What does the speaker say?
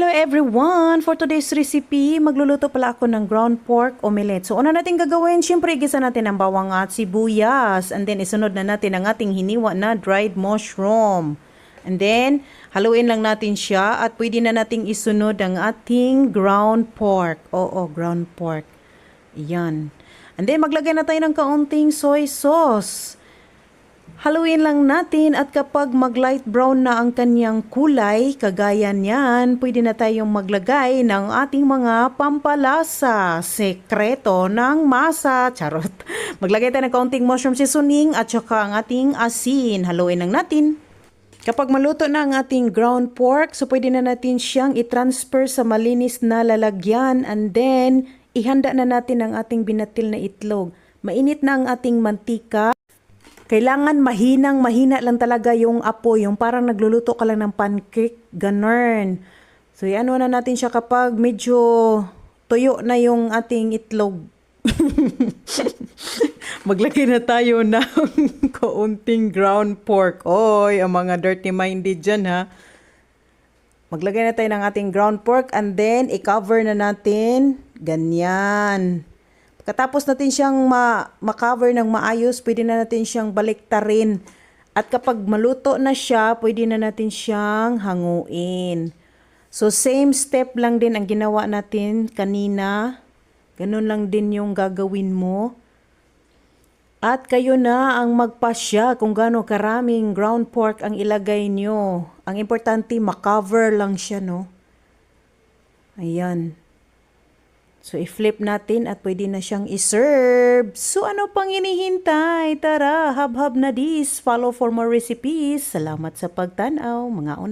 Hello everyone! For today's recipe, magluluto pala ako ng ground pork omelette. So, una natin gagawin, syempre igisa natin ang bawang at sibuyas. And then, isunod na natin ang ating hiniwa na dried mushroom. And then, haluin lang natin siya at pwede na nating isunod ang ating ground pork. Oo, ground pork. Yan. And then, maglagay na tayo ng kaunting soy sauce. Haluin lang natin at kapag mag-light brown na ang kanyang kulay, kagaya niyan, pwede na tayong maglagay ng ating mga pampalasa, sekreto ng masa, charot. Maglagay tayo ng kaunting mushroom seasoning at saka ang ating asin. Haluin lang natin. Kapag maluto na ang ating ground pork, so pwede na natin siyang i-transfer sa malinis na lalagyan and then ihanda na natin ang ating binatil na itlog. Mainit na ang ating mantika. Kailangan mahina lang talaga yung apoy, yung parang nagluluto ka lang ng pancake, ganun. So, ano na natin siya kapag medyo tuyo na yung ating itlog. Maglagay na tayo ng kaunting ground pork. Oy, ang mga dirty-minded dyan ha. Maglagay na tayo ng ating ground pork and then i-cover na natin. Ganyan. Katapos natin siyang ma-cover ng maayos, pwede na natin siyang baliktarin. At kapag maluto na siya, pwede na natin siyang hanguin. So, same step lang din ang ginawa natin kanina. Ganun lang din yung gagawin mo. At kayo na ang magpasya kung gaano karaming ground pork ang ilagay nyo. Ang importante, ma-cover lang siya, no? Ayan. So, i-flip natin at pwede na siyang i-serve. So, ano pang hinihintay? Tara, hab-hab na this. Follow for more recipes. Salamat sa pagtanaw, mga una.